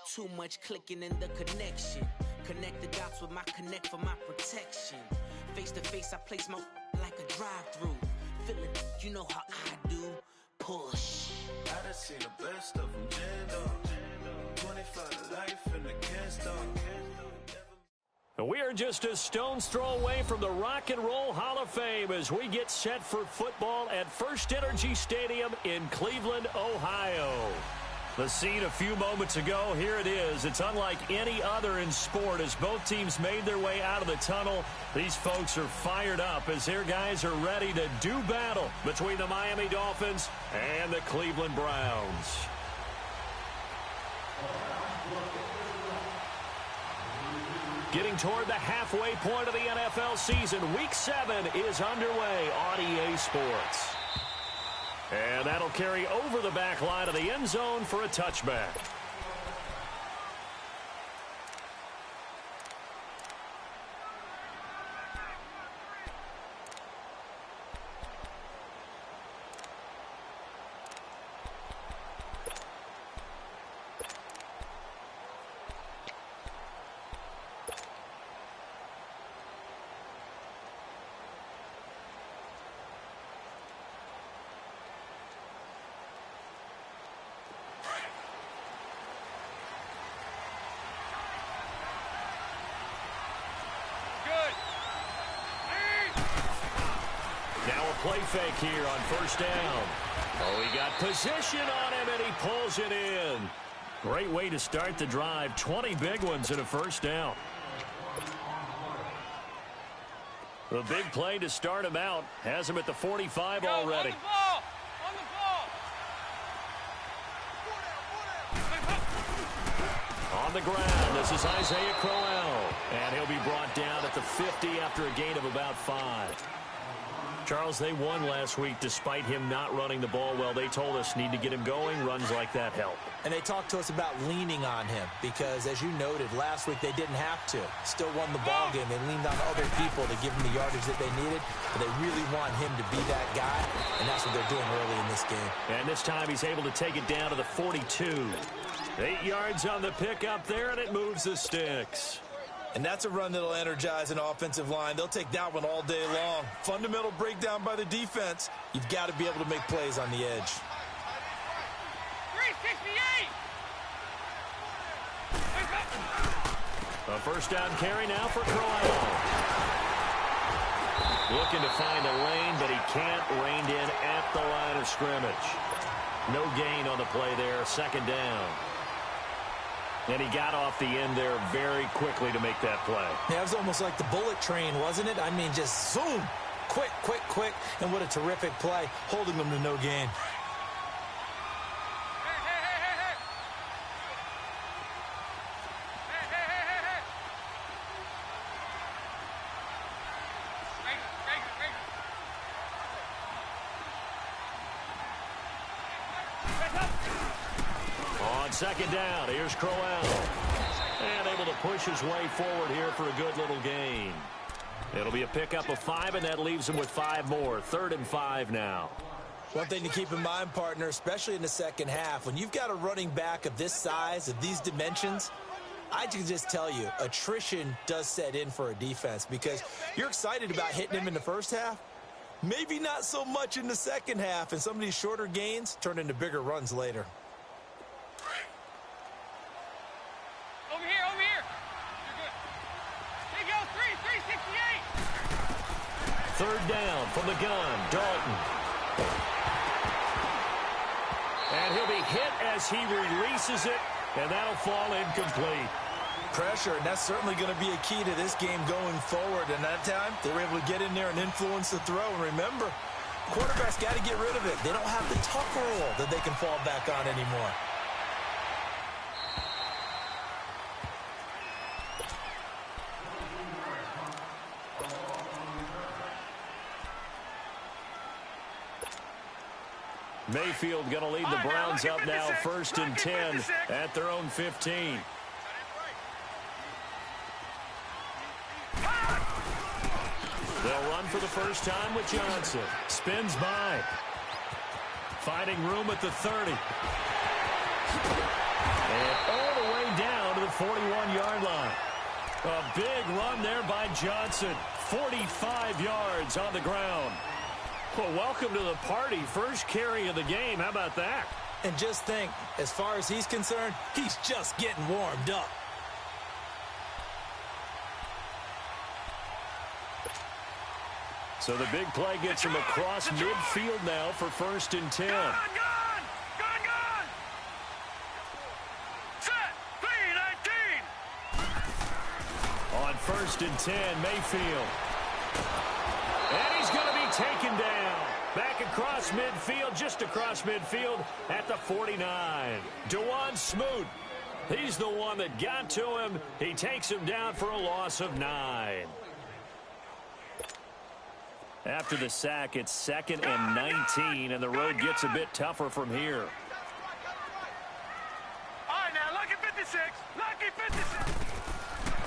Too much clicking in the connection. Connect the dots with my connect for my protection. Face to face, I place my like a drive-through. Feeling, you know how I do. Push. I done seen the best of them jammed up. 25 to life and the can't stop. We are just a stone's throw away from the Rock and Roll Hall of Fame as we get set for football at First Energy Stadium in Cleveland, Ohio. The scene a few moments ago, here it is. It's unlike any other in sport as both teams made their way out of the tunnel. These folks are fired up as their guys are ready to do battle between the Miami Dolphins and the Cleveland Browns. Getting toward the halfway point of the NFL season, Week 7 is underway on EA Sports. And that'll carry over the back line of the end zone for a touchback. Play fake here on first down. Oh, he got position on him, and he pulls it in. Great way to start the drive. 20 big ones in a first down. The big play to start him out has him at the 45 already. On the ball! On the ball! On the ground, this is Isaiah Crowell. And he'll be brought down at the 50 after a gain of about 5. Charles, they won last week despite him not running the ball well. They told us need to get him going. Runs like that help. And they talked to us about leaning on him because, as you noted, last week they didn't have to. Still won the ball game. They leaned on other people to give him the yardage that they needed. But they really want him to be that guy, and that's what they're doing early in this game. And this time he's able to take it down to the 42. 8 yards on the pickup there, and it moves the sticks. And that's a run that'll energize an offensive line. They'll take that one all day long. Fundamental breakdown by the defense. You've got to be able to make plays on the edge. 368! A first down carry now for Crowell. Looking to find a lane, but he can't. Reined in at the line of scrimmage. No gain on the play there. Second down. And he got off the end there very quickly to make that play. Yeah, it was almost like the bullet train, wasn't it? I mean, just zoom. Quick, quick, quick. And what a terrific play, holding them to no gain. Second down, here's Crowell. And able to push his way forward here for a good little gain. It'll be a pickup of 5, and that leaves him with 5 more. 3rd and 5 now. One thing to keep in mind, partner, especially in the second half, when you've got a running back of this size, of these dimensions, I can just tell you, attrition does set in for a defense because you're excited about hitting him in the first half. Maybe not so much in the second half, and some of these shorter gains turn into bigger runs later. Over here. You're good. There you go, 368. 3rd down from the gun, Dalton. And he'll be hit as he releases it, and that'll fall incomplete. Pressure, and that's certainly going to be a key to this game going forward. And that time, they were able to get in there and influence the throw. And remember, quarterbacks got to get rid of it. They don't have the tuck roll that they can fall back on anymore. Mayfield going to lead the Browns up now, 1st and 10 at their own 15. They'll run for the first time with Johnson. Spins by. Finding room at the 30. And all the way A big run there by Johnson. 45 yards on the ground. Well, welcome to the party. First carry of the game. How about that? And just think, as far as he's concerned, he's just getting warmed up. So the big play gets him across midfield now for 1st and 10. Gone! Set! 3-19! On 1st and 10, Mayfield. And he's going to be taken down. Back across midfield, just across midfield at the 49. DeJuan Smoot. He's the one that got to him. He takes him down for a loss of 9. After the sack, it's 2nd and 19, and the road gets a bit tougher from here. All right, now, lucky 56. Lucky 56.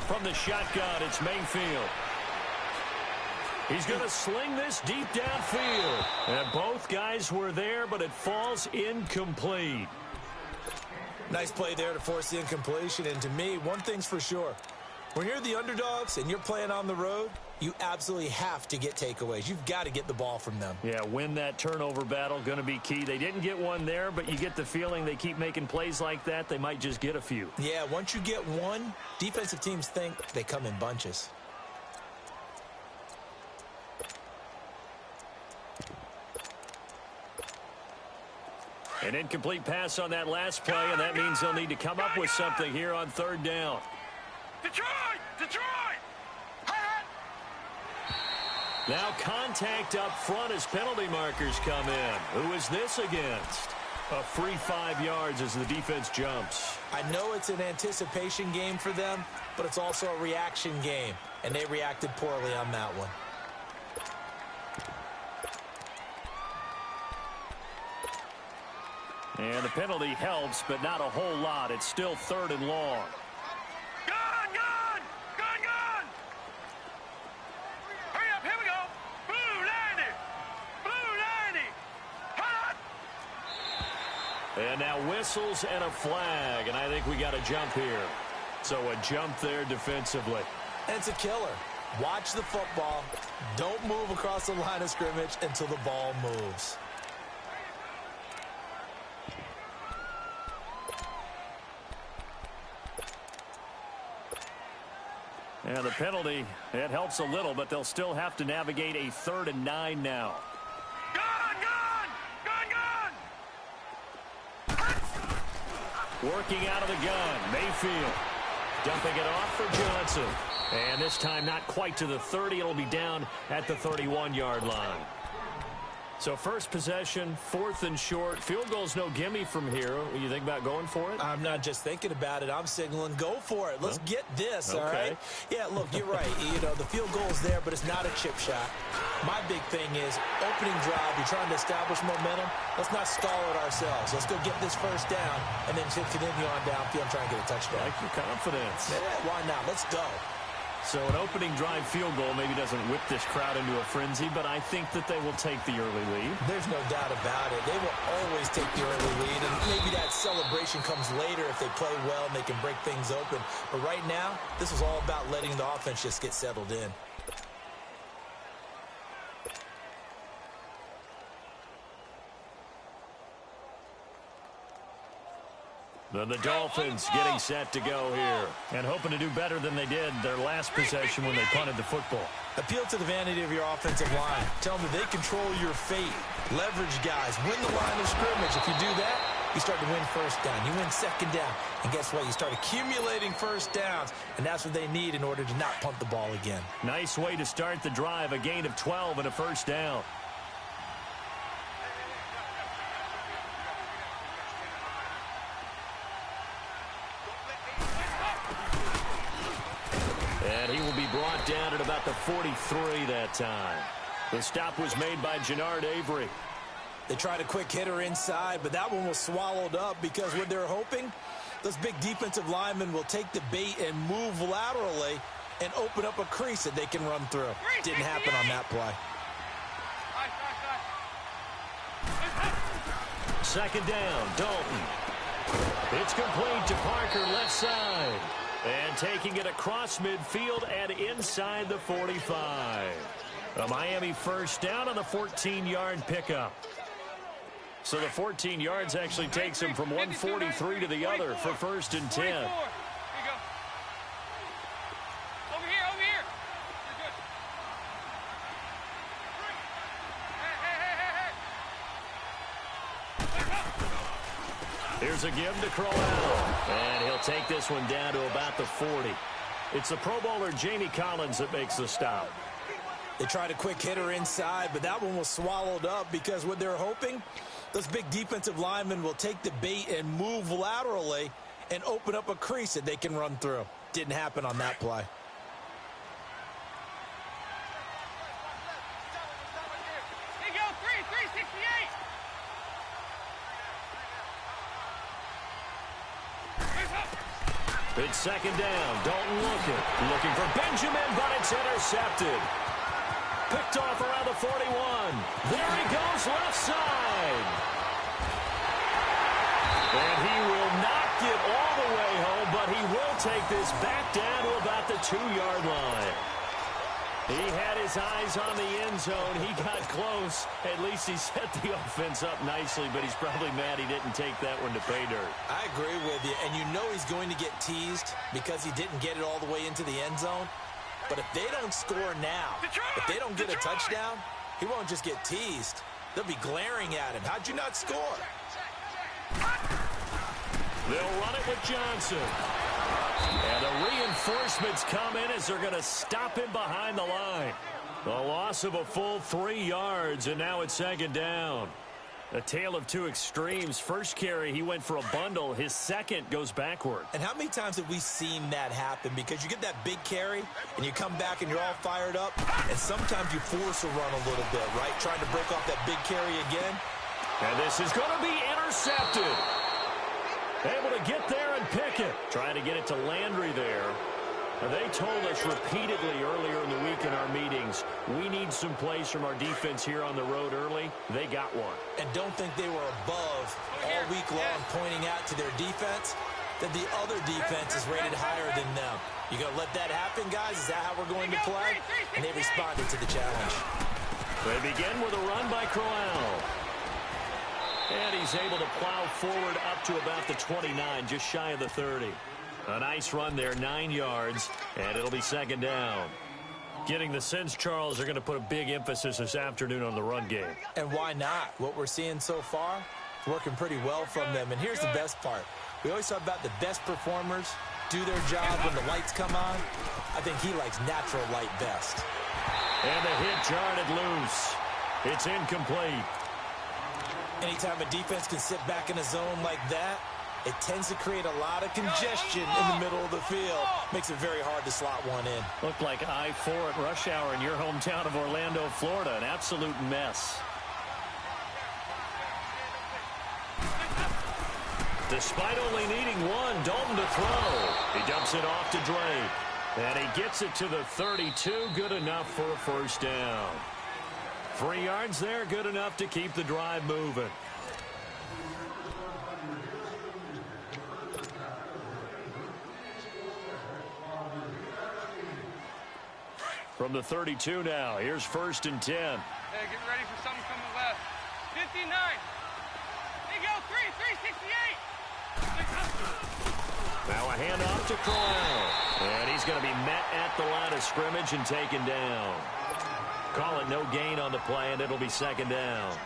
From the shotgun, it's Mayfield. He's going to sling this deep downfield. And both guys were there, but it falls incomplete. Nice play there to force the incompletion. And to me, one thing's for sure. When you're the underdogs and you're playing on the road, you absolutely have to get takeaways. You've got to get the ball from them. Yeah, win that turnover battle, going to be key. They didn't get one there, but you get the feeling they keep making plays like that, they might just get a few. Yeah, once you get one, defensive teams think they come in bunches. An incomplete pass on that last play, and that means they'll need to come up with something here on 3rd down. Detroit! Detroit! Now contact up front as penalty markers come in. Who is this against? A free 5 yards as the defense jumps. I know it's an anticipation game for them, but it's also a reaction game, and they reacted poorly on that one. And the penalty helps, but not a whole lot. It's still 3rd and long. Gone! Gone! Gone! Gone! Hurry up! Here we go! Blue 90! Blue 90! Hot! And now whistles and a flag, and I think we got a jump here. So a jump there defensively. And it's a killer. Watch the football. Don't move across the line of scrimmage until the ball moves. And the penalty, it helps a little, but they'll still have to navigate a 3rd and 9 now. Gone! Gone! Gone! Gone! Working out of the gun, Mayfield. Dumping it off for Johnson. And this time not quite to the 30. It'll be down at the 31-yard line. So first possession, 4th and short. Field goal's no gimme from here. What you think about going for it? I'm not just thinking about it. I'm signaling go for it. Let's get this, okay. All right? Yeah, look, you're right. You know, the field goal's there, but it's not a chip shot. My big thing is opening drive. You're trying to establish momentum. Let's not stall it ourselves. Let's go get this first down and then continue on downfield and try and get a touchdown. Like your confidence. Yeah, why not? Let's go. So an opening drive field goal maybe doesn't whip this crowd into a frenzy, but I think that they will take the early lead. There's no doubt about it. They will always take the early lead, and maybe that celebration comes later if they play well and they can break things open. But right now, this is all about letting the offense just get settled in. Then the Dolphins getting set to go here and hoping to do better than they did their last possession when they punted the football. Appeal to the vanity of your offensive line. Tell them that they control your fate. Leverage guys. Win the line of scrimmage. If you do that, you start to win first down. You win second down. And guess what? You start accumulating first downs, and that's what they need in order to not punt the ball again. Nice way to start the drive. A gain of 12 and a first down. And he will be brought down at about the 43 that time. The stop was made by Jannard Avery. They tried a quick hitter inside, but that one was swallowed up because what they're hoping, those big defensive linemen will take the bait and move laterally and open up a crease that they can run through. Didn't happen on that play. Second down, Dalton. It's complete to Parker, left side. And taking it across midfield and inside the 45. A Miami first down on the 14-yard pickup. So the 14 yards actually takes him from 143 to the other for 1st and 10. Here you go. Over here. You're good. Hey. Here's a give to Crowell. And he'll take this one down to about the 40. It's the Pro Bowler Jamie Collins that makes the stop. They tried a quick hitter inside, but that one was swallowed up because what they're hoping, those big defensive linemen will take the bait and move laterally and open up a crease that they can run through. Didn't happen on that play. Here you go. 368. It's 2nd down. Dalton looking for Benjamin, but it's intercepted. Picked off around the 41. There he goes, left side. And he will not get all the way home, but he will take this back down to about the 2-yard line. He had his eyes on the end zone. He got close. At least he set the offense up nicely, but he's probably mad he didn't take that one to pay dirt. I agree with you, and you know he's going to get teased because he didn't get it all the way into the end zone. But if they don't score now, if they don't get a touchdown, he won't just get teased. They'll be glaring at him. How'd you not score? They'll run it with Johnson. And the reinforcements come in as they're going to stop him behind the line. A loss of a full 3 yards, and now it's 2nd down. A tale of two extremes. First carry, he went for a bundle. His second goes backward. And how many times have we seen that happen? Because you get that big carry, and you come back and you're all fired up, and sometimes you force a run a little bit, right? Trying to break off that big carry again. And this is going to be intercepted. Able to get there and pick it. Trying to get it to Landry there. They told us repeatedly earlier in the week in our meetings, we need some plays from our defense here on the road early. They got one. And don't think they were above all week long pointing out to their defense that the other defense is rated higher than them. You going to let that happen, guys? Is that how we're going to play? And they responded to the challenge. They begin with a run by Crowell. And he's able to plow forward up to about the 29, just shy of the 30. A nice run there, 9 yards, and it'll be 2nd down. Getting the sense, Charles, they're going to put a big emphasis this afternoon on the run game. And why not? What we're seeing so far, it's working pretty well from them. And here's the best part. We always talk about the best performers do their job when the lights come on. I think he likes natural light best. And the hit jarred loose. It's incomplete. Anytime a defense can sit back in a zone like that, it tends to create a lot of congestion in the middle of the field. Makes it very hard to slot one in. Looked like I-4 at rush hour in your hometown of Orlando, Florida. An absolute mess. Despite only needing one, Dalton to throw. He dumps it off to Drake. And he gets it to the 32. Good enough for a first down. 3 yards there, good enough to keep the drive moving. From the 32 now, here's 1st and 10. Hey, get ready for something coming left. 59. There you go, 368. Now a handoff to Crowell. And he's going to be met at the line of scrimmage and taken down. Call it no gain on the play, and it'll be 2nd down.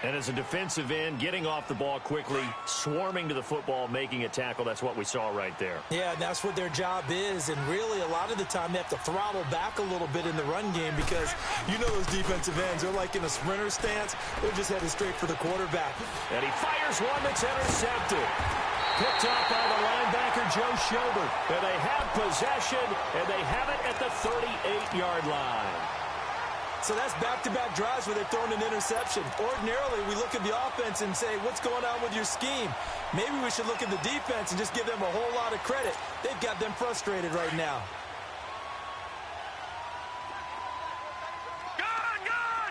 And as a defensive end, getting off the ball quickly, swarming to the football, making a tackle, that's what we saw right there. Yeah, and that's what their job is. And really, a lot of the time, they have to throttle back a little bit in the run game because you know those defensive ends, they're like in a sprinter stance. They're just headed straight for the quarterback. And he fires one that's intercepted. Picked up by the linebacker, Joe Schobert. And they have possession, and they have it at the 38-yard line. So that's back-to-back drives where they're throwing an interception. Ordinarily, we look at the offense and say, what's going on with your scheme? Maybe we should look at the defense and just give them a whole lot of credit. They've got them frustrated right now. Gone!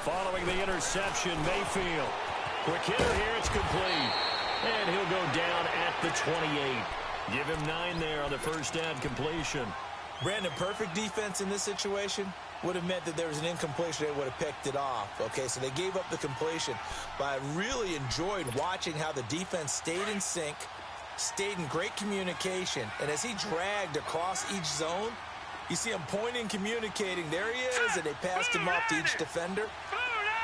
Following the interception, Mayfield. Quick hitter here, it's complete. And go down at the 28. Give him 9 there on the first down completion. Brandon, perfect defense in this situation would have meant that there was an incompletion. They would have picked it off. Okay, so they gave up the completion. But I really enjoyed watching how the defense stayed in sync, stayed in great communication. And as he dragged across each zone, you see him pointing, communicating. There he is, and they passed him off to each defender.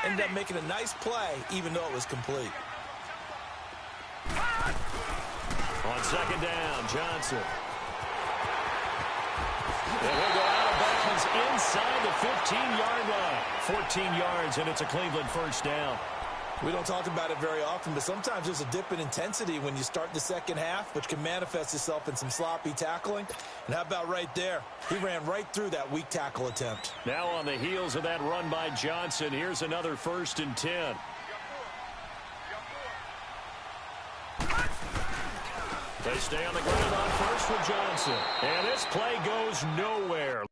Ended up making a nice play, even though it was complete. On second down, Johnson. And he'll go out of bounds inside the 15-yard line. 14 yards, and it's a Cleveland first down. We don't talk about it very often, but sometimes there's a dip in intensity when you start the second half, which can manifest itself in some sloppy tackling. And how about right there? He ran right through that weak tackle attempt. Now on the heels of that run by Johnson, here's another 1st and 10. They stay on the ground on first with Johnson. And this play goes nowhere.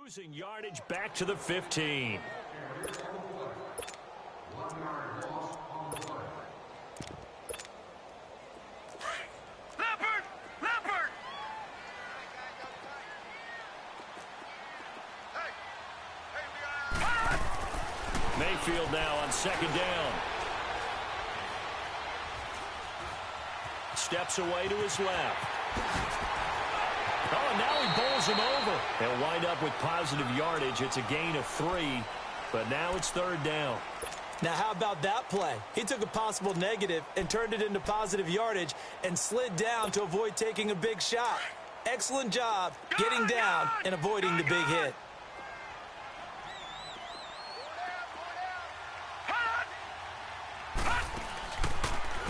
Losing yardage back to the 15. Leopard! Mayfield now on second down. Steps away to his left. Oh, and now he bowls him over. They'll wind up with positive yardage. It's a gain of 3, but now it's 3rd down. Now, how about that play? He took a possible negative and turned it into positive yardage and slid down to avoid taking a big shot. Excellent job getting down and avoiding the big hit.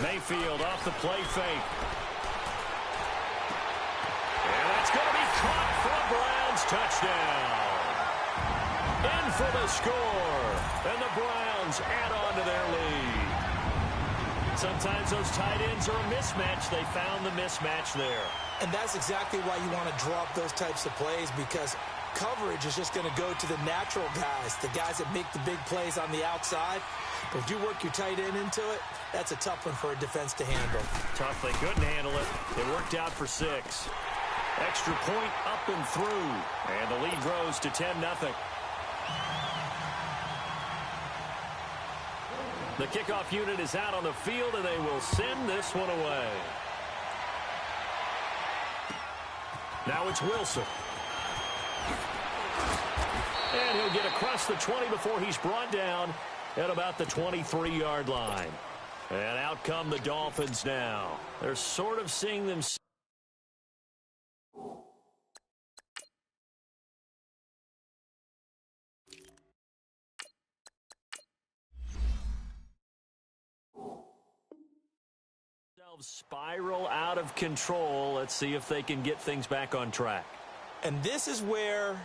Mayfield off the play fake. And that's going to be caught for a Browns touchdown. In for the score. And the Browns add on to their lead. Sometimes those tight ends are a mismatch. They found the mismatch there. And that's exactly why you want to drop those types of plays, because coverage is just going to go to the natural guys, the guys that make the big plays on the outside. But if you work your tight end into it, that's a tough one for a defense to handle. Tough. They couldn't handle it. It worked out for 6. Extra point up and through. And the lead grows to 10-0. The kickoff unit is out on the field, and they will send this one away. Now it's Wilson. And he'll get across the 20 before he's brought down at about the 23-yard line. And out come the Dolphins now. They're sort of seeing them. Spiral out of control. Let's see if they can get things back on track. And this is where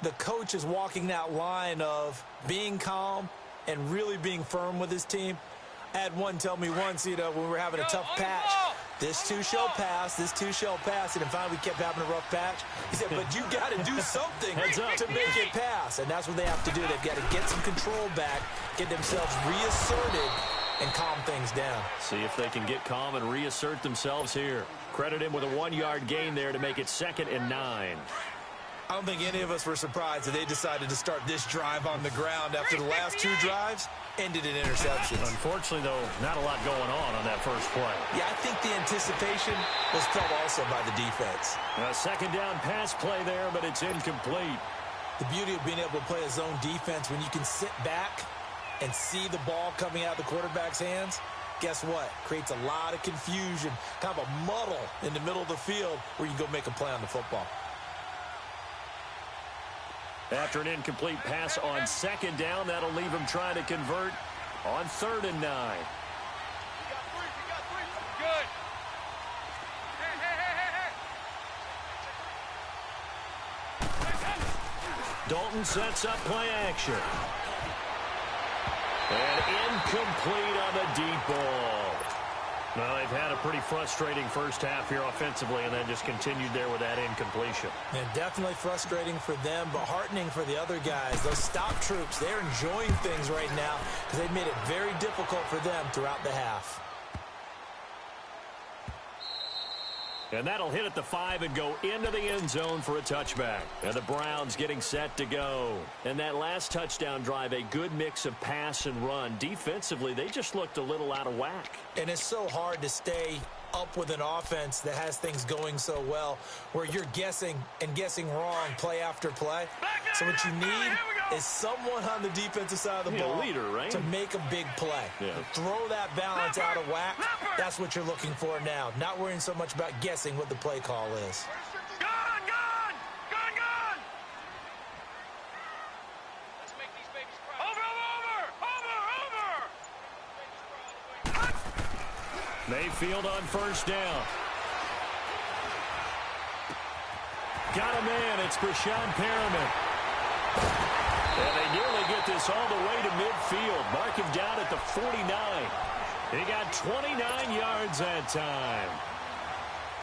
the coach is walking that line of being calm and really being firm with his team. I had one tell me once, when we were having a tough patch, this too shall pass, this too shall pass, and then finally we kept having a rough patch. He said, but you got to do something to make it pass, and that's what they have to do. They've got to get some control back, get themselves reasserted, and calm things down. See if they can get calm and reassert themselves here. Credit him with a 1-yard gain there to make it 2nd and 9. I don't think any of us were surprised that they decided to start this drive on the ground after the last 2 drives ended in interceptions. Unfortunately, though, not a lot going on that first play. Yeah, I think the anticipation was felt also by the defense. A 2nd down pass play there, but it's incomplete. The beauty of being able to play a zone defense when you can sit back and see the ball coming out of the quarterback's hands, guess what? Creates a lot of confusion, kind of a muddle in the middle of the field where you can go make a play on the football. After an incomplete pass on second down, that'll leave him trying to convert on 3rd and 9. Good. Dalton sets up play action. And incomplete on the deep ball. Well, they've had a pretty frustrating first half here offensively and then just continued there with that incompletion. And definitely frustrating for them, but heartening for the other guys. Those stop troops, they're enjoying things right now because they've made it very difficult for them throughout the half. And that'll hit at the 5 and go into the end zone for a touchback. And the Browns getting set to go. And that last touchdown drive, a good mix of pass and run. Defensively, they just looked a little out of whack. And it's so hard to stay up with an offense that has things going so well where you're guessing and guessing wrong play after play. So what you need is someone on the defensive side of the ball leader, right? to make a big play. Yeah. Throw that balance out of whack. That's what you're looking for now. Not worrying so much about guessing what the play call is. Gone! Let's make these babies cry. Over! Mayfield on first down. Got a man. It's Brashad Perriman. And they nearly get this all the way to midfield. Mark him down at the 49. He got 29 yards that time.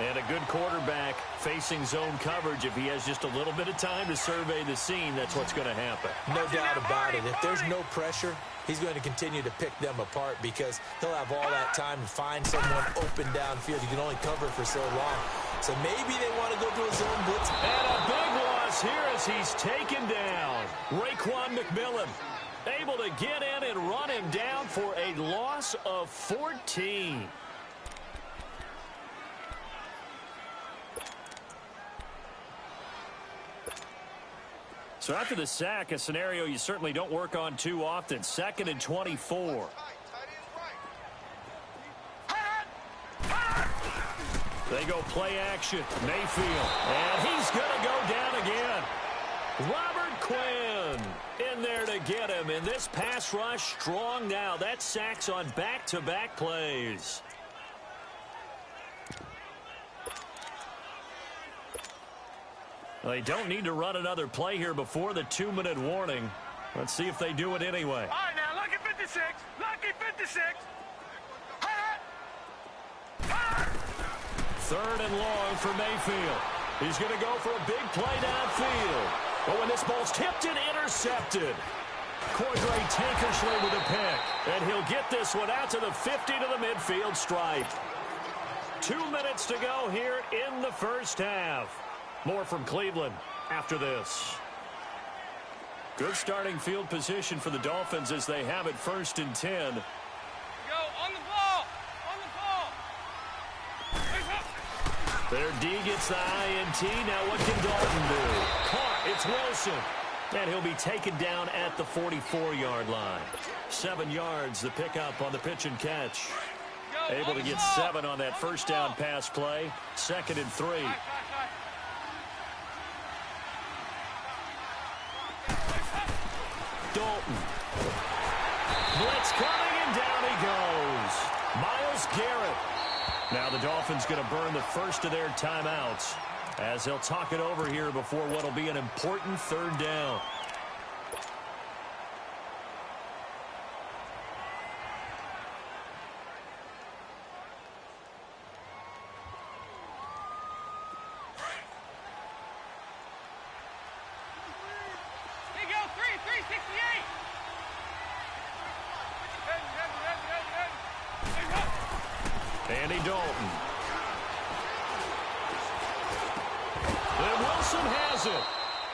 And a good quarterback facing zone coverage. If he has just a little bit of time to survey the scene, that's what's going to happen. No doubt about it. If there's no pressure, he's going to continue to pick them apart because he'll have all that time to find someone open downfield. He can only cover for so long. So maybe they want to go to a zone blitz. And a big loss here as he's taken down. Raekwon McMillan able to get in and run him down for a loss of 14. So after the sack, a scenario you certainly don't work on too often. 2nd and 24. They go play action. Mayfield. And he's going to go down again. Robert Quinn in there to get him. And this pass rush strong now. That's sacks on back-to-back plays. Well, they don't need to run another play here before the 2-minute warning. Let's see if they do it anyway. All right, now, lucky 56. Lucky 56. 3rd and long for Mayfield. He's going to go for a big play downfield. But when this ball's tipped and intercepted, Cordray Tankersley with a pick. And he'll get this one out to the 50 to the midfield stripe. 2 minutes to go here in the first half. More from Cleveland after this. Good starting field position for the Dolphins as they have it 1st and 10. Go on the ball. On the ball. Their D gets the INT. Now what can Dalton do? Caught. It's Wilson. And he'll be taken down at the 44-yard line. 7 yards, the pickup on the pitch and catch. Able to get 7 on that first down pass play. 2nd and 3. Dalton. Blitz coming, and down he goes. Myles Garrett. Now the Dolphins going to burn the first of their timeouts as they'll talk it over here before what will be an important 3rd down. Andy Dalton. And Wilson has it.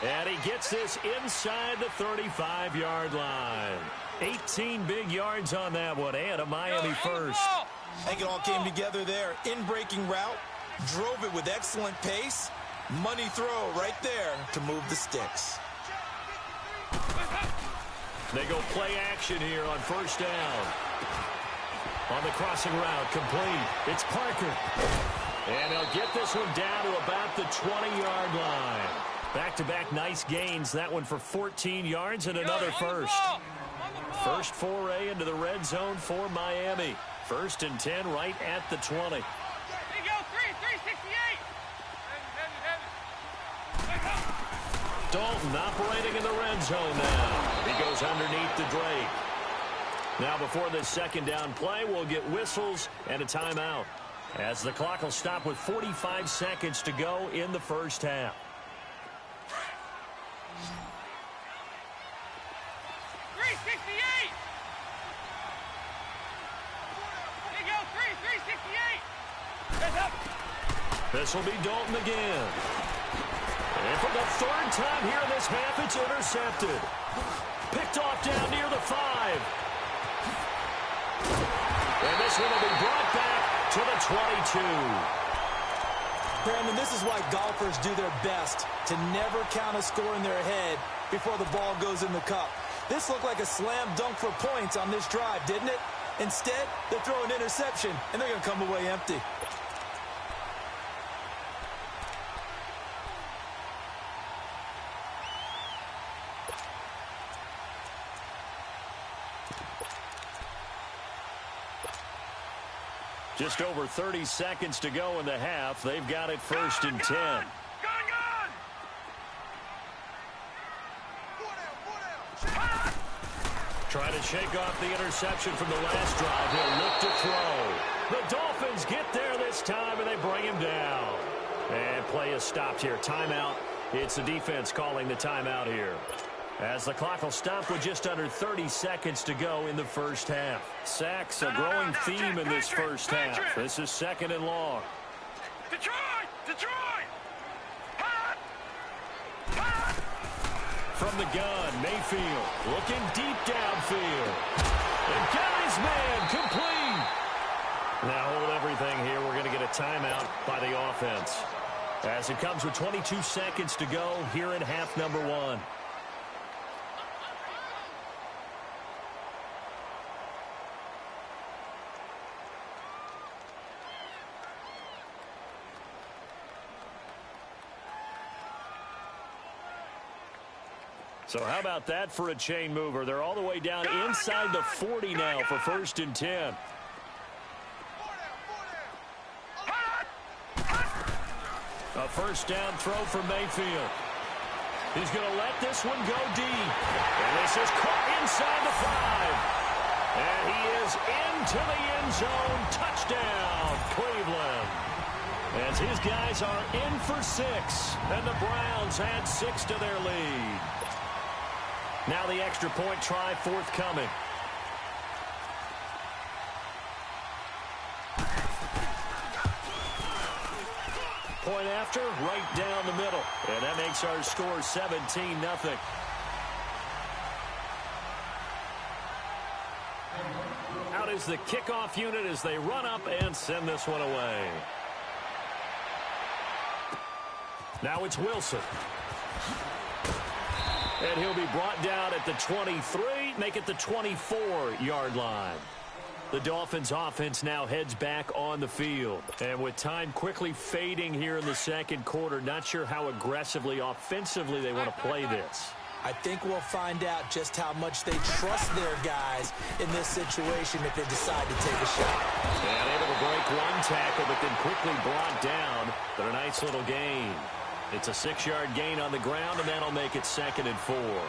And he gets this inside the 35-yard line. 18 big yards on that one, and a Miami first. I think it all came together there. In-breaking route, drove it with excellent pace. Money throw right there to move the sticks. They go play action here on first down. On the crossing route, complete. It's Parker. And they'll get this one down to about the 20-yard line. Back-to-back nice gains. That one for 14 yards and another first. First foray into the red zone for Miami. 1st and 10 right at the 20. There you go, 368. Dalton operating in the red zone now. He goes underneath the Drake. Now before this second down play, we'll get whistles and a timeout, as the clock will stop with 45 seconds to go in the first half. This will be Dalton again. And for the 3rd time here in this half, it's intercepted. Picked off down near the 5. And this one will be brought back to the 22. Brandon, this is why golfers do their best to never count a score in their head before the ball goes in the cup. This looked like a slam dunk for points on this drive, didn't it? Instead, they throw an interception, and they're going to come away empty. Just over 30 seconds to go in the half. They've got it 1st and 10. Trying to shake off the interception from the last drive. He'll look to throw. The Dolphins get there this time, and they bring him down. And play is stopped here. Timeout. It's the defense calling the timeout here, as the clock will stop with just under 30 seconds to go in the first half. Sacks, a growing theme in this first half. This is 2nd and long. Detroit! From the gun, Mayfield looking deep downfield. And got his man complete. Now hold everything here. We're going to get a timeout by the offense, as it comes with 22 seconds to go here in half number 1. So how about that for a chain mover? They're all the way down inside the 40 now for 1st and 10. A first down throw for Mayfield. He's going to let this one go deep. And this is caught inside the 5. And he is into the end zone. Touchdown, Cleveland. As his guys are in for 6. And the Browns add 6 to their lead. Now the extra point try forthcoming. Point after, right down the middle. And that makes our score 17-0. Out is the kickoff unit as they run up and send this one away. Now it's Wilson. And he'll be brought down at the 23, make it the 24-yard line. The Dolphins offense now heads back on the field. And with time quickly fading here in the second quarter, not sure how aggressively, offensively they want to play this. I think we'll find out just how much they trust their guys in this situation if they decide to take a shot. And able to break one tackle, but then quickly brought down. But a nice little gain. It's a 6-yard gain on the ground, and that'll make it 2nd and 4.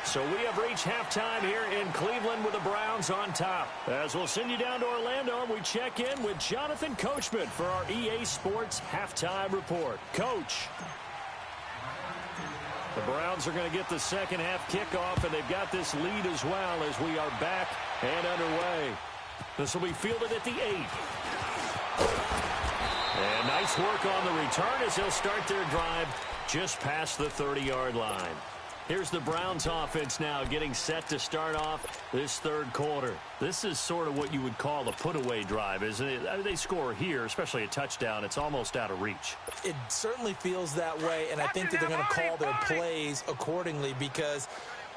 So we have reached halftime here in Cleveland with the Browns on top. As we'll send you down to Orlando, and we check in with Jonathan Coachman for our EA Sports Halftime Report. Coach. The Browns are going to get the second half kickoff, and they've got this lead as well as we are back and underway. This will be fielded at the 8. And nice work on the return as they'll start their drive just past the 30-yard line. Here's the Browns offense now getting set to start off this third quarter. This is sort of what you would call a put-away drive, isn't it? I mean, they score here, especially a touchdown. It's almost out of reach. It certainly feels that way, and I think that they're going to call their plays accordingly because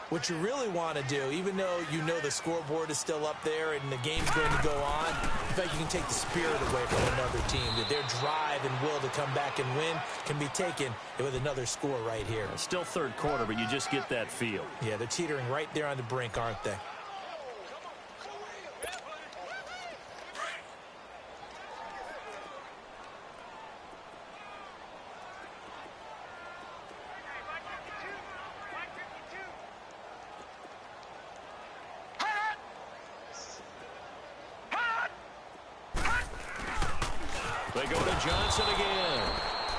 what you really want to do, even though you know the scoreboard is still up there and the game's going to go on, in fact, you can take the spirit away from another team. That their drive and will to come back and win can be taken with another score right here. It's still third quarter, but you just get that feel. Yeah, they're teetering right there on the brink, aren't they? They go to Johnson again.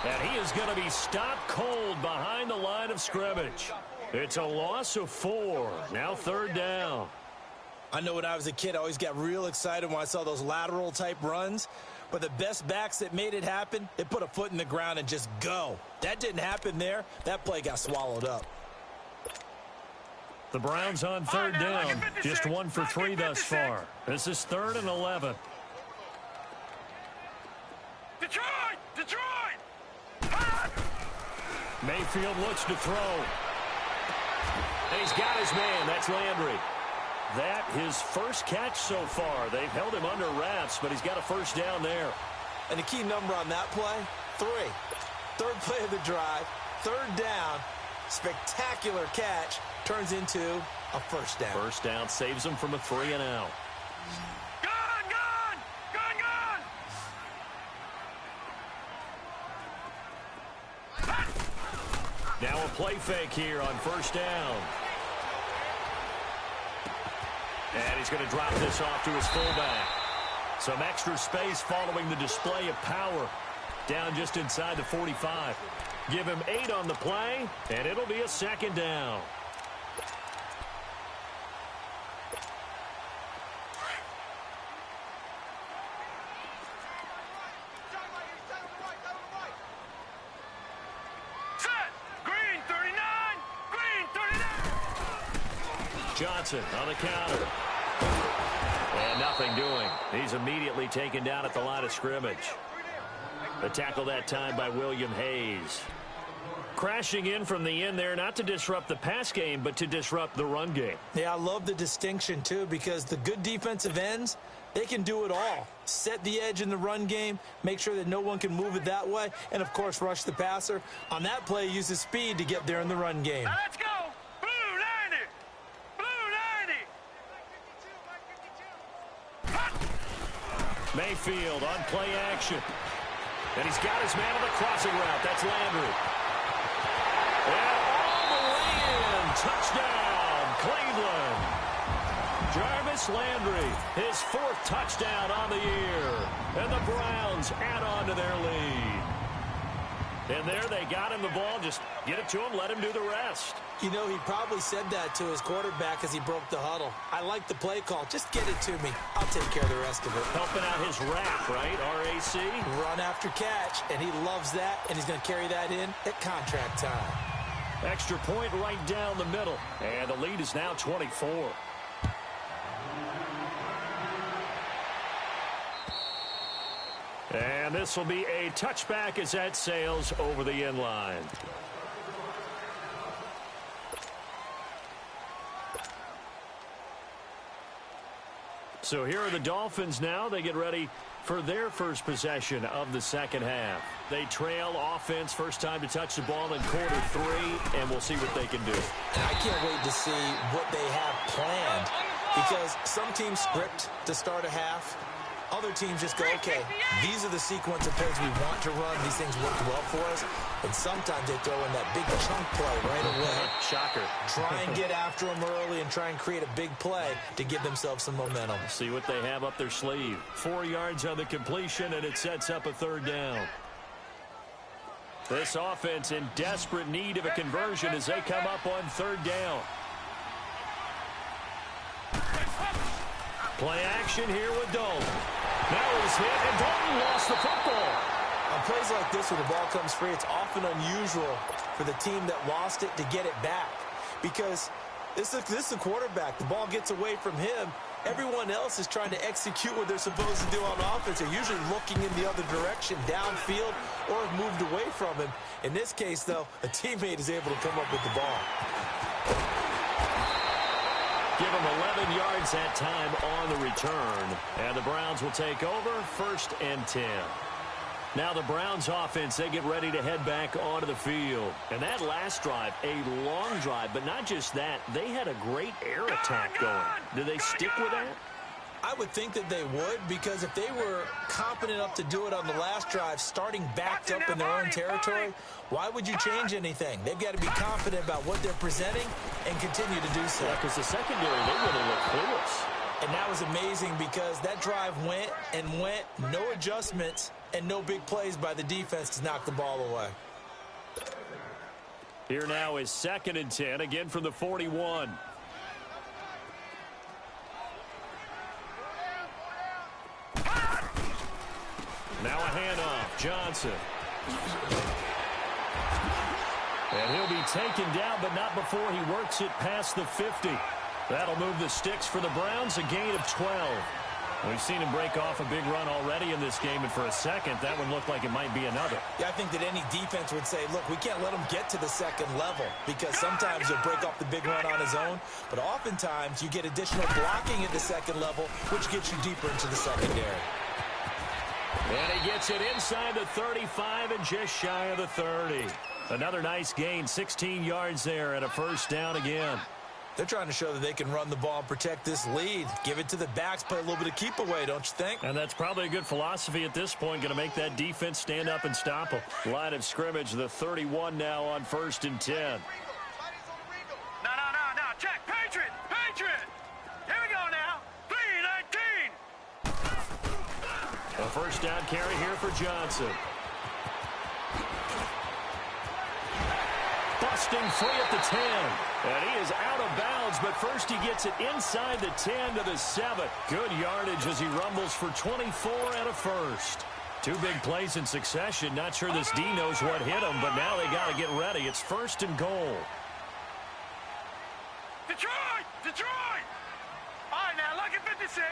And he is going to be stopped cold behind the line of scrimmage. It's a loss of 4. Now third down. I know when I was a kid, I always got real excited when I saw those lateral type runs. But the best backs that made it happen, they put a foot in the ground and just go. That didn't happen there. That play got swallowed up. The Browns on third down. Just 1 for 3 thus far. This is 3rd and 11. Detroit! Mayfield looks to throw. And he's got his man. That's Landry. That his first catch so far. They've held him under wraps, but he's got a first down there. And the key number on that play, 3. Third play of the drive, third down, spectacular catch, turns into a first down. First down saves him from a 3 and out. Now a play fake here on first down. And he's going to drop this off to his fullback. Some extra space following the display of power. Down just inside the 45. Give him 8 on the play, and it'll be a second down. Johnson on the counter. And nothing doing. He's immediately taken down at the line of scrimmage. The tackle that time by William Hayes. Crashing in from the end there, not to disrupt the pass game, but to disrupt the run game. Yeah, I love the distinction, too, because the good defensive ends, they can do it all. Set the edge in the run game, make sure that no one can move it that way, and, of course, rush the passer. On that play, use his speed to get there in the run game. Now let's go! Mayfield on play action. And he's got his man on the crossing route. That's Landry. And all the way in. Touchdown, Cleveland. Jarvis Landry, his 4th touchdown on the year. And the Browns add on to their lead. And there they got him the ball. Just get it to him, let him do the rest. You know, he probably said that to his quarterback as he broke the huddle. I like the play call. Just get it to me. I'll take care of the rest of it. Helping out his RAC, right? R-A-C? Run after catch, and he loves that, and he's going to carry that in at contract time. Extra point right down the middle. And the lead is now 24. And this will be a touchback as that sails over the end line. So here are the Dolphins now. They get ready for their first possession of the second half. They trail offense, first time to touch the ball in quarter 3, and we'll see what they can do. And I can't wait to see what they have planned, because some teams script to start a half. Other teams just go, okay, these are the sequence of plays we want to run. These things worked well for us. And sometimes they throw in that big chunk play right away. Shocker. Try and get after them early and try and create a big play to give themselves some momentum. See what they have up their sleeve. 4 yards on the completion, and it sets up a third down. This offense in desperate need of a conversion as they come up on third down. Play action here with Dalton. Now he's hit, and Dalton lost the football. On plays like this where the ball comes free, it's often unusual for the team that lost it to get it back. because this is a quarterback. The ball gets away from him. Everyone else is trying to execute what they're supposed to do on offense. They're usually looking in the other direction, downfield, or have moved away from him. In this case, though, a teammate is able to come up with the ball. Give him 11 yards that time on the return. And the Browns will take over, 1st and 10. Now the Browns offense, they get ready to head back onto the field. And that last drive, a long drive, but not just that, they had a great air attack going. Do they stick with that? I would think that they would, because if they were competent enough to do it on the last drive, starting backed up in their own territory, why would you change anything? They've got to be confident about what they're presenting and continue to do so. Yeah, because the secondary, they really look clueless. And that was amazing because that drive went and went, no adjustments, and no big plays by the defense to knock the ball away. Here now is 2nd and 10, again from the 41. Now a handoff, Johnson. And he'll be taken down, but not before he works it past the 50. That'll move the sticks for the Browns, a gain of 12. We've seen him break off a big run already in this game, and for a second, that one looked like it might be another. Yeah, I think that any defense would say, look, we can't let him get to the second level, because sometimes he'll break off the big run on his own, but oftentimes you get additional blocking at the second level, which gets you deeper into the secondary. And he gets it inside the 35 and just shy of the 30. Another nice gain, 16 yards there, and a 1st down again. They're trying to show that they can run the ball and protect this lead. Give it to the backs, play a little bit of keep away, don't you think? And that's probably a good philosophy at this point, going to make that defense stand up and stop them. Line of scrimmage, the 31 now on 1st and 10. No, check, Patriot! Here we go now, 3-19! A 1st down carry here for Johnson. Busting free at the 10. And he is out of bounds, but first he gets it inside the 10 to the 7. Good yardage as he rumbles for 24 and a 1st. 2 big plays in succession. Not sure this D knows what hit him, but now they got to get ready. It's 1st and goal. Detroit! All right, now, lucky 56.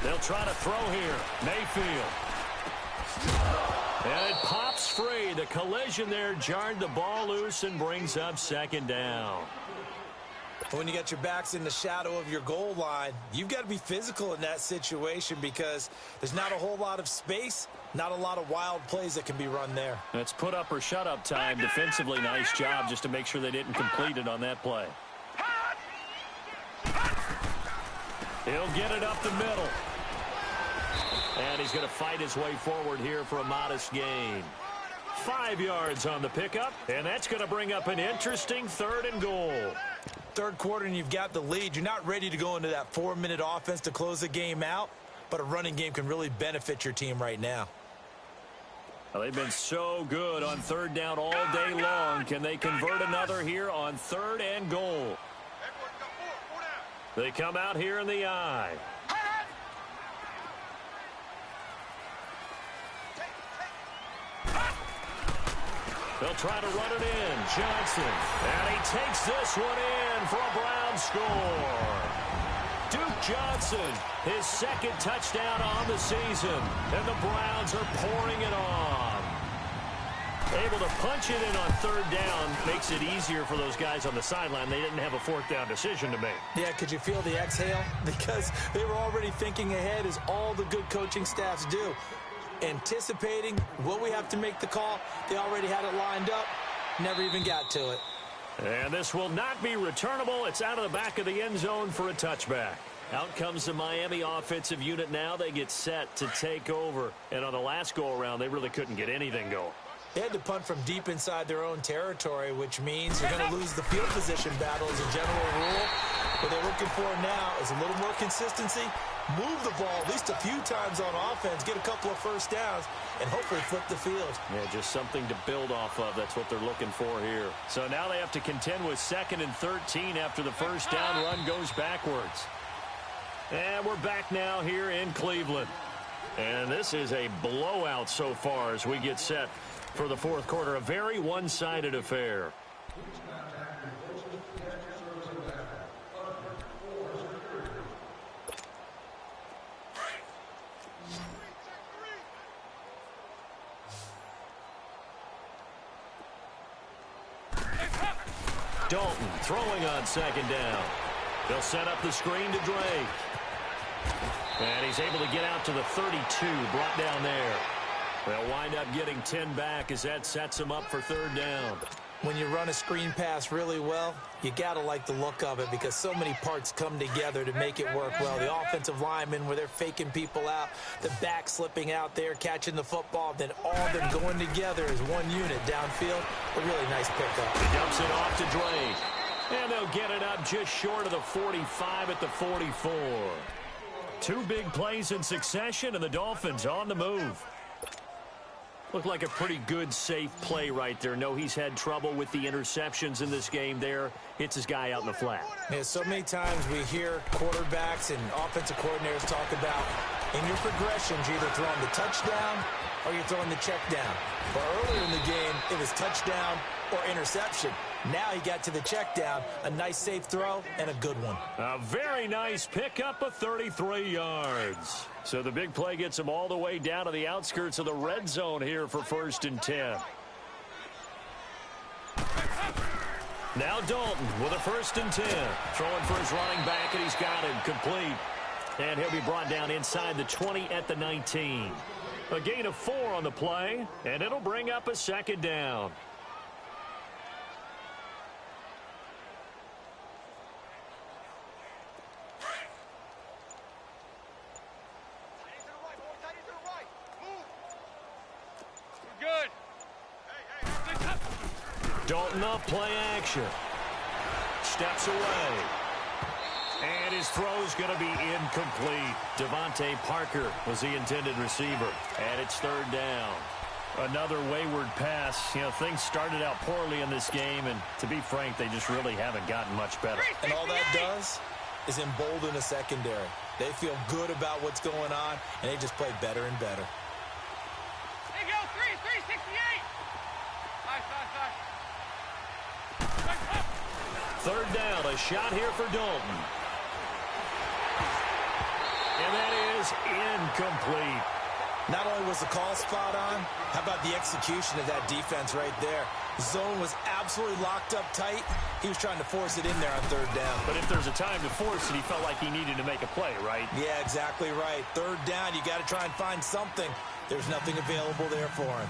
They'll try to throw here. Mayfield. And it pops free. The collision there jarred the ball loose and brings up 2nd down. When you got your backs in the shadow of your goal line, you've got to be physical in that situation because there's not a whole lot of space, not a lot of wild plays that can be run there. That's put up or shut up time. Defensively, nice job just to make sure they didn't complete it on that play. He'll get it up the middle. And he's going to fight his way forward here for a modest gain. 5 yards on the pickup, and that's going to bring up an interesting 3rd and goal. 3rd quarter and you've got the lead. You're not ready to go into that 4-minute offense to close the game out, but a running game can really benefit your team right now. Well, they've been so good on 3rd down all day long. Can they convert another here on 3rd and goal? They come out here in the eye. They'll try to run it in. Johnson. And he takes this one in for a Brown score. Duke Johnson, his 2nd touchdown on the season. And the Browns are pouring it on. Able to punch it in on 3rd down makes it easier for those guys on the sideline. They didn't have a 4th down decision to make. Yeah, could you feel the exhale? Because they were already thinking ahead, as all the good coaching staffs do. Anticipating, will we have to make the call? They already had it lined up, never even got to it. And this will not be returnable. It's out of the back of the end zone for a touchback. Out comes the Miami offensive unit now. They get set to take over. And on the last go-around, they really couldn't get anything going. They had to punt from deep inside their own territory, which means you're going to lose the field position battle as a general rule. What they're looking for now is a little more consistency, move the ball at least a few times on offense, get a couple of 1st downs, and hopefully flip the field. Yeah, just something to build off of. That's what they're looking for here. So now they have to contend with 2nd and 13 after the 1st down run goes backwards. And we're back now here in Cleveland. And this is a blowout so far as we get set for the fourth quarter. A very one-sided affair. Dalton throwing on second down. They'll set up the screen to Drake. And he's able to get out to the 32, brought down there. They'll wind up getting 10 back as that sets him up for third down. When you run a screen pass really well, you got to like the look of it because so many parts come together to make it work well. The offensive linemen where they're faking people out, the back slipping out there, catching the football, then all of them going together as one unit downfield. A really nice pickup. He dumps it off to Drake. And they'll get it up just short of the 45 at the 44. Two big plays in succession, and the Dolphins on the move. Looked like a pretty good, safe play right there. No, he's had trouble with the interceptions in this game there. Hits his guy out in the flat. Yeah, so many times we hear quarterbacks and offensive coordinators talk about in your progressions, you're either throwing the touchdown or you're throwing the check down. But earlier in the game, it was touchdown or interception. Now he got to the check down, a nice safe throw, and a good one. A very nice pickup of 33 yards. So the big play gets him all the way down to the outskirts of the red zone here for 1st and 10. Now Dalton with a 1st and 10. Throwing for his running back, and he's got him complete. And he'll be brought down inside the 20 at the 19. A gain of 4 on the play, and it'll bring up a 2nd down. Dalton up, play action. Steps away. And his throw's going to be incomplete. Devontae Parker was the intended receiver. And it's 3rd down. Another wayward pass. You know, things started out poorly in this game, and to be frank, they just really haven't gotten much better. And all that does is embolden the secondary. They feel good about what's going on, and they just play better and better. There you go, 368. Nice. 3rd down, a shot here for Dalton. And that is incomplete. Not only was the call spot on, how about the execution of that defense right there? Zone was absolutely locked up tight. He was trying to force it in there on 3rd down. But if there's a time to force it, he felt like he needed to make a play, right? Yeah, exactly right. 3rd down, you got to try and find something. There's nothing available there for him.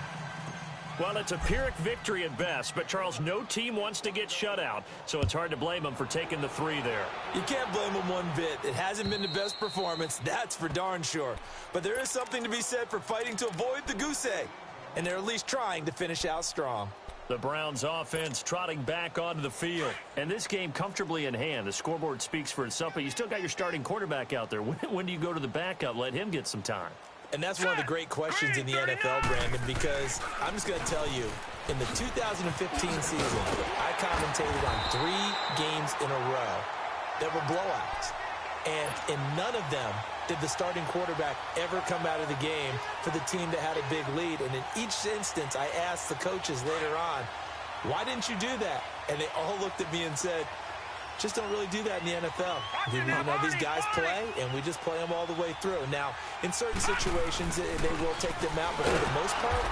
Well, it's a Pyrrhic victory at best, but, Charles, no team wants to get shut out, so it's hard to blame them for taking the 3 there. You can't blame them one bit. It hasn't been the best performance, that's for darn sure. But there is something to be said for fighting to avoid the goose egg, and they're at least trying to finish out strong. The Browns offense trotting back onto the field, and this game comfortably in hand. The scoreboard speaks for itself, but you still got your starting quarterback out there. When do you go to the backup? Let him get some time. And that's one of the great questions in the NFL, Brandon, because I'm just going to tell you, in the 2015 season, I commentated on 3 games in a row that were blowouts. And in none of them did the starting quarterback ever come out of the game for the team that had a big lead. And in each instance, I asked the coaches later on, why didn't you do that? And they all looked at me and said, just don't really do that in the NFL. You know, these guys play, and we just play them all the way through. Now, in certain situations, they will take them out, but for the most part,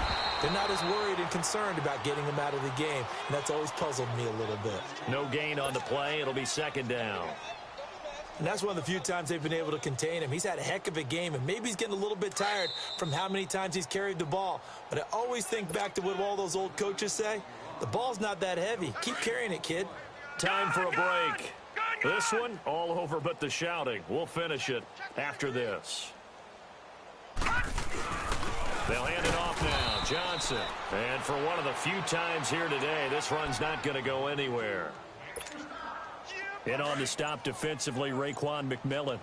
they're not as worried and concerned about getting them out of the game, and that's always puzzled me a little bit. No gain on the play. It'll be 2nd down. And that's one of the few times they've been able to contain him. He's had a heck of a game, and maybe he's getting a little bit tired from how many times he's carried the ball. But I always think back to what all those old coaches say. The ball's not that heavy. Keep carrying it, kid. Time for a break. This one, all over but the shouting. We'll finish it after this. They'll hand it off now. Johnson. And for one of the few times here today, this run's not going to go anywhere. In on the stop defensively, Raekwon McMillan.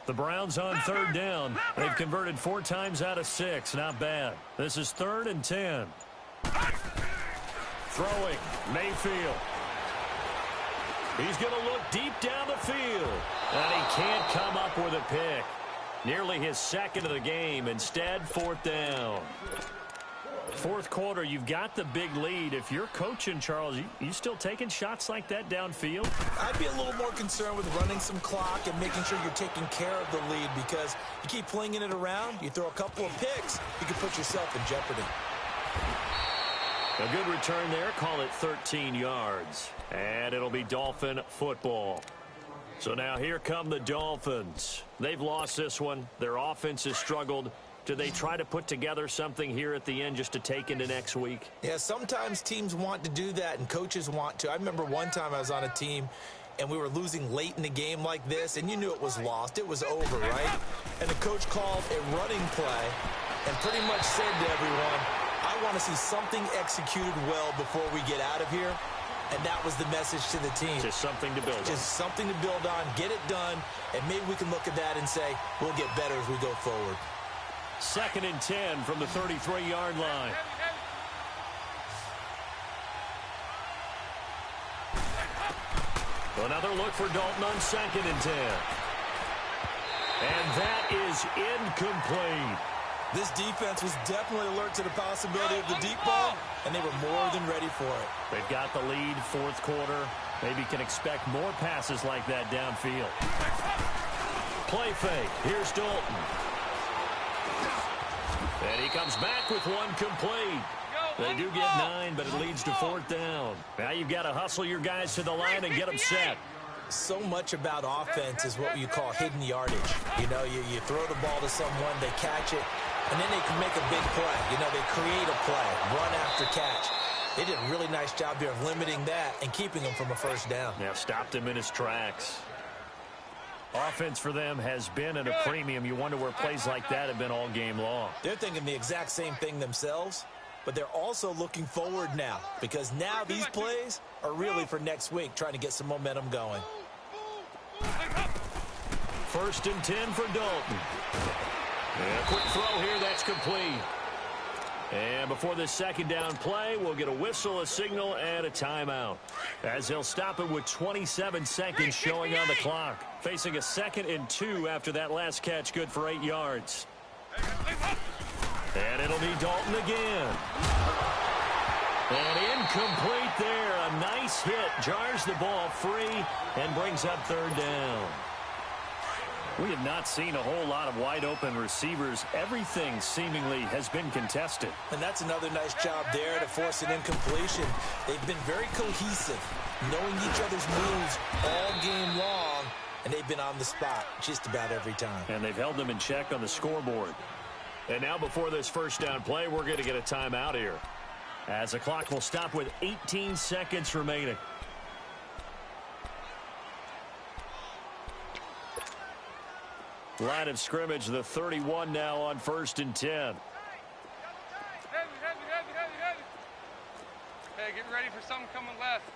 The Browns on 3rd down. They've converted 4 times out of 6. Not bad. This is 3rd and 10. Throwing. Mayfield. He's going to look deep down the field. And he can't come up with a pick. Nearly his second of the game. Instead, fourth down. Fourth quarter, you've got the big lead. If you're coaching, Charles, you still taking shots like that downfield? I'd be a little more concerned with running some clock and making sure you're taking care of the lead, because you keep flinging it around, you throw a couple of picks, you can put yourself in jeopardy. A good return there. Call it 13 yards. And it'll be Dolphin football. So now here come the Dolphins. They've lost this one. Their offense has struggled. Do they try to put together something here at the end just to take into next week? Yeah, sometimes teams want to do that and coaches want to. I remember one time I was on a team and we were losing late in the game like this, and you knew it was lost. It was over, right? And the coach called a running play and pretty much said to everyone, I want to see something executed well before we get out of here. And that was the message to the team. Just something to build on. Just something to build on, get it done, and maybe we can look at that and say, we'll get better as we go forward. 2nd and 10 from the 33-yard line. Another look for Dalton on 2nd and 10. And that is incomplete. This defense was definitely alert to the possibility of the deep ball, and they were more than ready for it. They've got the lead, fourth quarter. Maybe can expect more passes like that downfield. Play fake. Here's Dalton. And he comes back with one complete. They do get 9, but it leads to fourth down. Now you've got to hustle your guys to the line and get them set. So much about offense is what you call hidden yardage. You know, you throw the ball to someone, they catch it, and then they can make a big play. You know, they create a play, run after catch. They did a really nice job there of limiting that and keeping him from a first down. Yeah, stopped him in his tracks. Offense for them has been at a premium. You wonder where plays like that have been all game long. They're thinking the exact same thing themselves, but they're also looking forward now, because now these plays are really for next week, trying to get some momentum going. 1st and 10 for Dalton. And a quick throw here, that's complete. And before this second down play, we'll get a whistle, a signal, and a timeout, as they'll stop it with 27 seconds showing on the clock. Facing a 2nd and 2 after that last catch, good for 8 yards. And it'll be Dalton again. And incomplete there. A nice hit. Jars the ball free and brings up 3rd down. We have not seen a whole lot of wide-open receivers. Everything seemingly has been contested. And that's another nice job there to force an incompletion. They've been very cohesive, knowing each other's moves all game long, and they've been on the spot just about every time. And they've held them in check on the scoreboard. And now before this first down play, we're going to get a timeout here, as the clock will stop with 18 seconds remaining. Line of scrimmage, the 31 now on 1st and 10. Heavy. Hey, get ready for something coming left.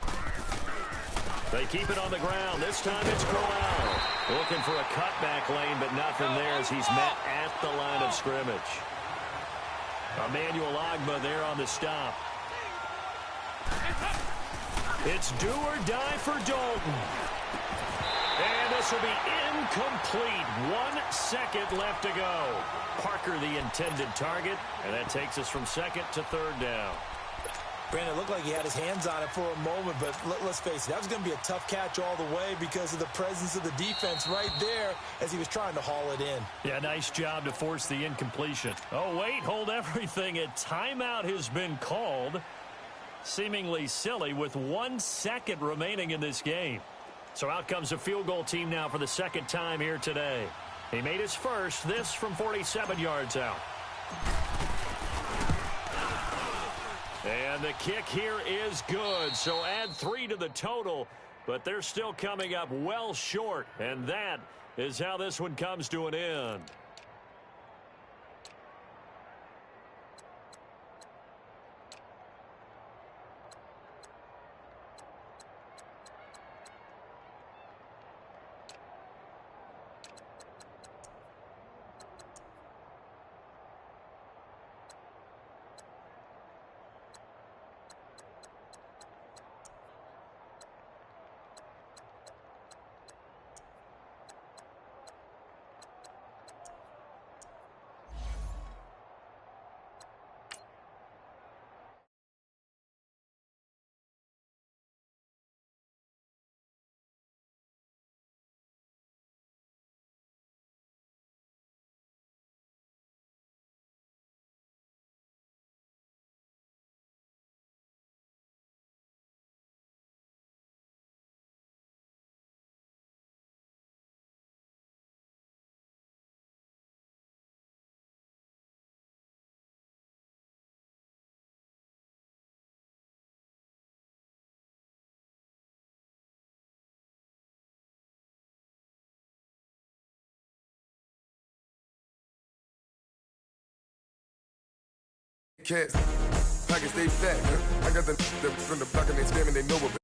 They keep it on the ground. This time it's Corral. Looking for a cutback lane, but nothing there as he's met at the line of scrimmage. Emmanuel Ogbah there on the stop. It's do or die for Dalton. And this will be incomplete. 1 second left to go. Parker the intended target, and that takes us from 2nd to 3rd down. Brandon, it looked like he had his hands on it for a moment, but let's face it, that was going to be a tough catch all the way because of the presence of the defense right there as he was trying to haul it in. Yeah, nice job to force the incompletion. Oh, wait, hold everything. A timeout has been called. Seemingly silly with 1 second remaining in this game. So out comes the field goal team now for the 2nd time here today. He made his first, this from 47 yards out. And the kick here is good, so add 3 to the total, but they're still coming up well short, and that is how this one comes to an end. Cats, pockets stay fat. I got the from the block and they scamming, they know what.